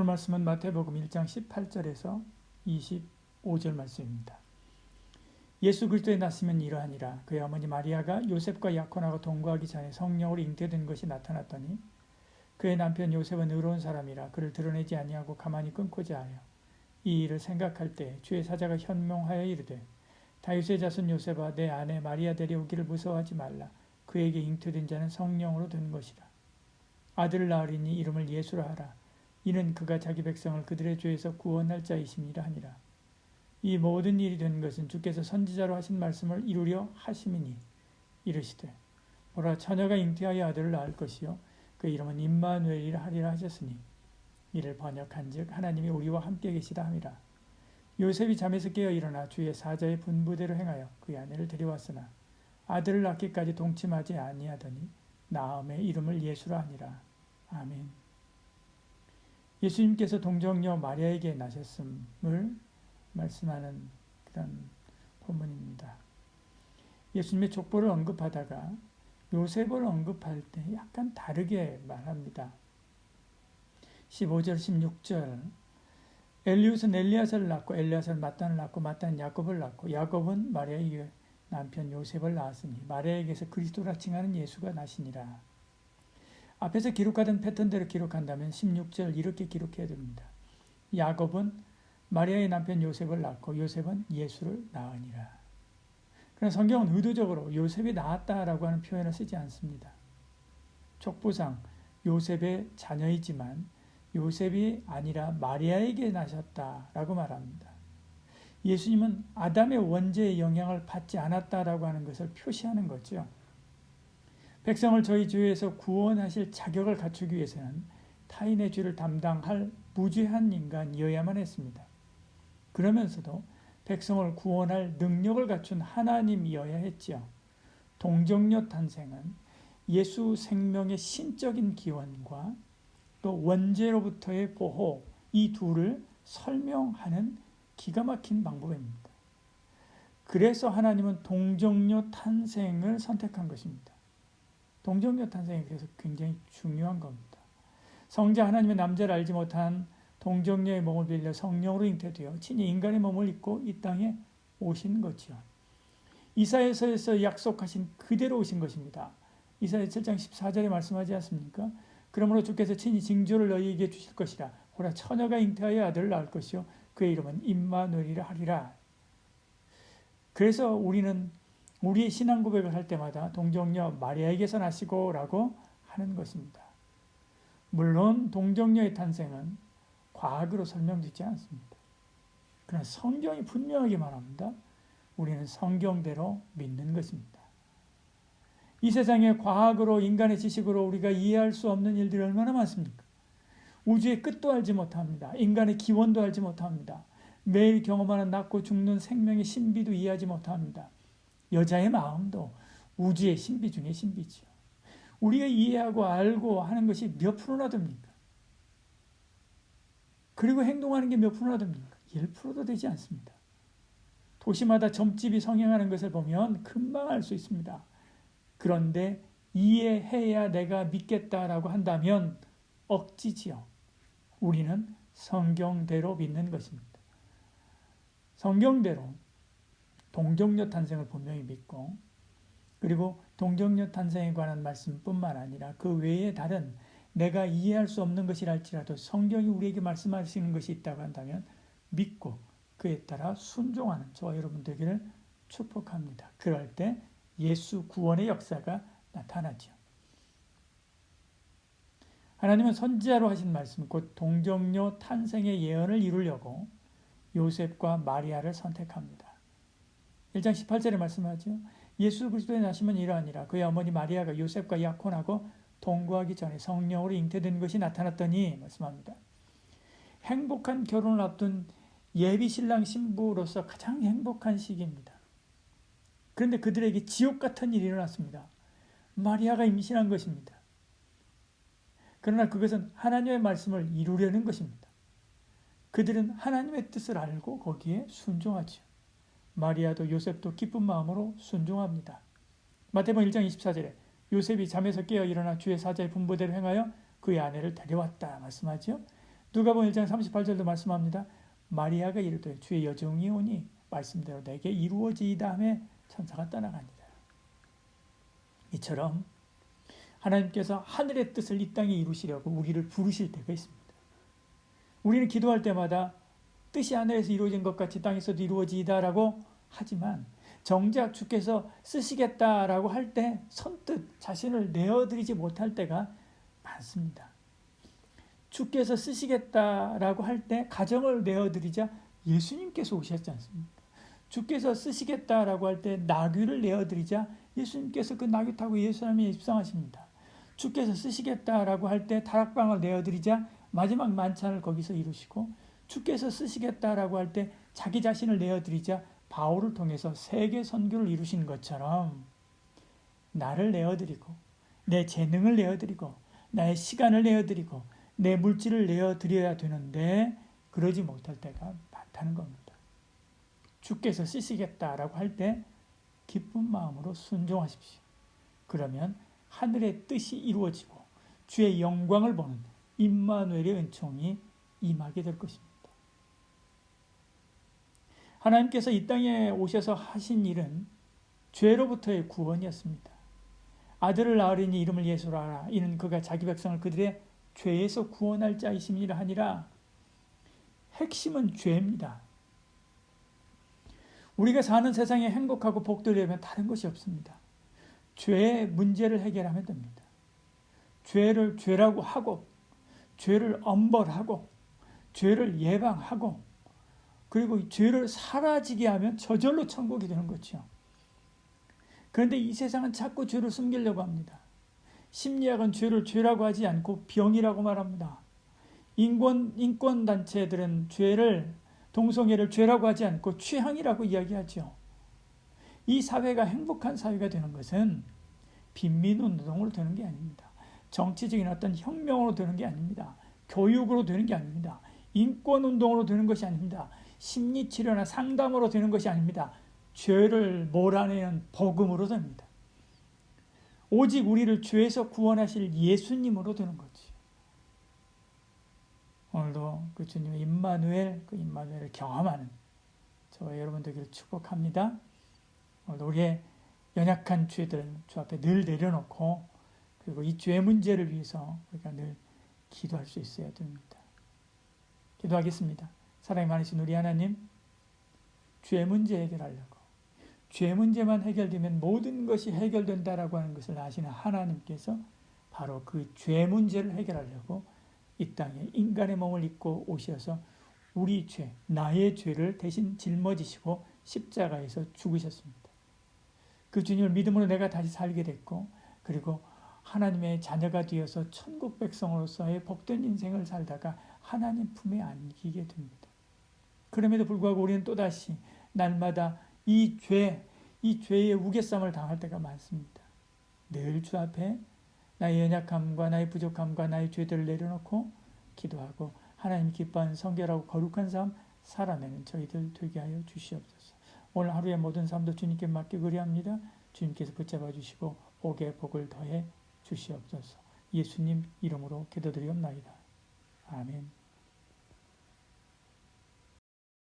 오늘 말씀은 마태복음 1장 18절에서 25절 말씀입니다. 예수 그리스도의 낳으심은 이러하니라. 그의 어머니 마리아가 요셉과 약혼하고 동거하기 전에 성령으로 잉태된 것이 나타났더니 그의 남편 요셉은 의로운 사람이라 그를 드러내지 아니하고 가만히 끊고자 하여 이 일을 생각할 때 주의 사자가 현명하여 이르되 다윗의 자손 요셉아 내 아내 마리아 데려오기를 무서워하지 말라. 그에게 잉태된 자는 성령으로 된 것이라. 아들을 낳으리니 이름을 예수라 하라. 이는 그가 자기 백성을 그들의 죄에서 구원할 자이심이라 하니라. 이 모든 일이 된 것은 주께서 선지자로 하신 말씀을 이루려 하심이니 이르시되 보라 처녀가 잉태하여 아들을 낳을 것이요 그 이름은 임마누엘이라 하리라 하셨으니 이를 번역한즉 하나님이 우리와 함께 계시다 함이라. 요셉이 잠에서 깨어 일어나 주의 사자의 분부대로 행하여 그의 아내를 데려왔으나 아들을 낳기까지 동침하지 아니하더니 낳음에 이름을 예수라 하니라. 아멘. 예수님께서 동정녀 마리아에게 나셨음을 말씀하는 그런 본문입니다. 예수님의 족보를 언급하다가 요셉을 언급할 때 약간 다르게 말합니다. 15절 16절 엘리웃은 엘리야사를 낳고 엘리야사는 마탄을 낳고 마탄은 야곱을 낳고 야곱은 마리아의 남편 요셉을 낳았으니 마리아에게서 그리스도라 칭하는 예수가 나시니라. 앞에서 기록하던 패턴대로 기록한다면 16절 이렇게 기록해야 됩니다. 야곱은 마리아의 남편 요셉을 낳고 요셉은 예수를 낳으니라. 그러나 성경은 의도적으로 요셉이 낳았다라고 하는 표현을 쓰지 않습니다. 족보상 요셉의 자녀이지만 요셉이 아니라 마리아에게 나셨다라고 말합니다. 예수님은 아담의 원죄의 영향을 받지 않았다라고 하는 것을 표시하는 거죠. 백성을 저희 죄에서 구원하실 자격을 갖추기 위해서는 타인의 죄를 담당할 무죄한 인간이어야만 했습니다. 그러면서도 백성을 구원할 능력을 갖춘 하나님이어야 했죠. 동정녀 탄생은 예수 생명의 신적인 기원과 또 원죄로부터의 보호 이 둘을 설명하는 기가 막힌 방법입니다. 그래서 하나님은 동정녀 탄생을 선택한 것입니다. 동정녀 탄생이 그래서 굉장히 중요한 겁니다. 성자 하나님의 남자를 알지 못한 동정녀의 몸을 빌려 성령으로 잉태되어 친히 인간의 몸을 입고 이 땅에 오신 거지요. 이사야서에서 약속하신 그대로 오신 것입니다. 이사야 7장 14절에 말씀하지 않습니까? 그러므로 주께서 친히 징조를 너희에게 주실 것이라. 보라 처녀가 잉태하여 아들을 낳을 것이요 그의 이름은 임마누엘이라 하리라. 그래서 우리는 우리의 신앙 고백을 할 때마다 동정녀 마리아에게서 나시고 라고 하는 것입니다. 물론 동정녀의 탄생은 과학으로 설명되지 않습니다. 그러나 성경이 분명하게 말합니다. 우리는 성경대로 믿는 것입니다. 이 세상에 과학으로 인간의 지식으로 우리가 이해할 수 없는 일들이 얼마나 많습니까? 우주의 끝도 알지 못합니다. 인간의 기원도 알지 못합니다. 매일 경험하는 낳고 죽는 생명의 신비도 이해하지 못합니다. 여자의 마음도 우주의 신비 중에 신비죠. 우리가 이해하고 알고 하는 것이 몇 프로나 됩니까? 그리고 행동하는 게 몇 프로나 됩니까? 1%도 되지 않습니다. 도시마다 점집이 성행하는 것을 보면 금방 알 수 있습니다. 그런데 이해해야 내가 믿겠다라고 한다면 억지지요. 우리는 성경대로 믿는 것입니다. 성경대로 동정녀 탄생을 분명히 믿고 그리고 동정녀 탄생에 관한 말씀뿐만 아니라 그 외에 다른 내가 이해할 수 없는 것이랄지라도 성경이 우리에게 말씀하시는 것이 있다고 한다면 믿고 그에 따라 순종하는 저와 여러분 되기를 축복합니다. 그럴 때 예수 구원의 역사가 나타나죠. 하나님은 선지자로 하신 말씀 곧 동정녀 탄생의 예언을 이루려고 요셉과 마리아를 선택합니다. 1장 18절에 말씀하죠. 예수 그리스도의 나심은 이러하니라. 그의 어머니 마리아가 요셉과 약혼하고 동거하기 전에 성령으로 잉태된 것이 나타났더니 말씀합니다. 행복한 결혼을 앞둔 예비 신랑 신부로서 가장 행복한 시기입니다. 그런데 그들에게 지옥 같은 일이 일어났습니다. 마리아가 임신한 것입니다. 그러나 그것은 하나님의 말씀을 이루려는 것입니다. 그들은 하나님의 뜻을 알고 거기에 순종하죠. 마리아도 요셉도 기쁜 마음으로 순종합니다. 마태복음 1장 24절에 요셉이 잠에서 깨어 일어나 주의 사자의 분부대로 행하여 그의 아내를 데려왔다 말씀하죠. 누가복음 1장 38절도 말씀합니다. 마리아가 이르되 주의 여종이 오니 말씀대로 내게 이루어지이다 하며 천사가 떠나가니라. 이처럼 하나님께서 하늘의 뜻을 이 땅에 이루시려고 우리를 부르실 때가 있습니다. 우리는 기도할 때마다 뜻이 하늘에서 이루어진 것 같이 땅에서도 이루어지이다라고 하지만 정작 주께서 쓰시겠다라고 할 때 선뜻 자신을 내어드리지 못할 때가 많습니다. 주께서 쓰시겠다라고 할 때 가정을 내어드리자 예수님께서 오셨지 않습니까? 주께서 쓰시겠다라고 할 때 나귀를 내어드리자 예수님께서 그 나귀 타고 예루살렘에 입성하십니다. 주께서 쓰시겠다라고 할 때 다락방을 내어드리자 마지막 만찬을 거기서 이루시고, 주께서 쓰시겠다라고 할 때 자기 자신을 내어드리자 바울을 통해서 세계 선교를 이루신 것처럼 나를 내어드리고 내 재능을 내어드리고 나의 시간을 내어드리고 내 물질을 내어드려야 되는데 그러지 못할 때가 많다는 겁니다. 주께서 쓰시겠다라고 할 때 기쁜 마음으로 순종하십시오. 그러면 하늘의 뜻이 이루어지고 주의 영광을 보는 임마누엘의 은총이 임하게 될 것입니다. 하나님께서 이 땅에 오셔서 하신 일은 죄로부터의 구원이었습니다. 아들을 낳으리니 이름을 예수라 하라. 이는 그가 자기 백성을 그들의 죄에서 구원할 자이심이라 하니라. 핵심은 죄입니다. 우리가 사는 세상에 행복하고 복되려면 다른 것이 없습니다. 죄의 문제를 해결하면 됩니다. 죄를 죄라고 하고, 죄를 엄벌하고, 죄를 예방하고, 그리고 죄를 사라지게 하면 저절로 천국이 되는 거죠. 그런데 이 세상은 자꾸 죄를 숨기려고 합니다. 심리학은 죄를 죄라고 하지 않고 병이라고 말합니다. 인권단체들은 동성애를 죄라고 하지 않고 취향이라고 이야기하죠. 이 사회가 행복한 사회가 되는 것은 빈민운동으로 되는 게 아닙니다. 정치적인 어떤 혁명으로 되는 게 아닙니다. 교육으로 되는 게 아닙니다. 인권운동으로 되는 것이 아닙니다. 심리치료나 상담으로 되는 것이 아닙니다. 죄를 몰아내는 복음으로 됩니다. 오직 우리를 죄에서 구원하실 예수님으로 되는 거지. 오늘도 그 주님의 임마누엘, 그 임마누엘을 경험하는 저와 여러분 되기를 축복합니다. 오늘도 우리의 연약한 죄들 주 앞에 늘 내려놓고, 그리고 이 죄 문제를 위해서 우리가 늘 기도할 수 있어야 됩니다. 기도하겠습니다. 사랑이 많으신 우리 하나님, 죄 문제 해결하려고, 죄 문제만 해결되면 모든 것이 해결된다라고 하는 것을 아시는 하나님께서 바로 그 죄 문제를 해결하려고 이 땅에 인간의 몸을 입고 오셔서 우리 죄, 나의 죄를 대신 짊어지시고 십자가에서 죽으셨습니다. 그 주님을 믿음으로 내가 다시 살게 됐고, 그리고 하나님의 자녀가 되어서 천국 백성으로서의 복된 인생을 살다가 하나님 품에 안기게 됩니다. 그럼에도 불구하고 우리는 또다시 날마다 이 죄의 우겨쌈을 당할 때가 많습니다. 늘 주 앞에 나의 연약함과 나의 부족함과 나의 죄들을 내려놓고 기도하고 하나님 기뻐하는 성결하고 거룩한 삶 살아내는 저희들 되게 하여 주시옵소서. 오늘 하루의 모든 삶도 주님께 맡기고 그리합니다. 주님께서 붙잡아 주시고 복에 복을 더해 주시옵소서. 예수님 이름으로 기도드리옵나이다. 아멘.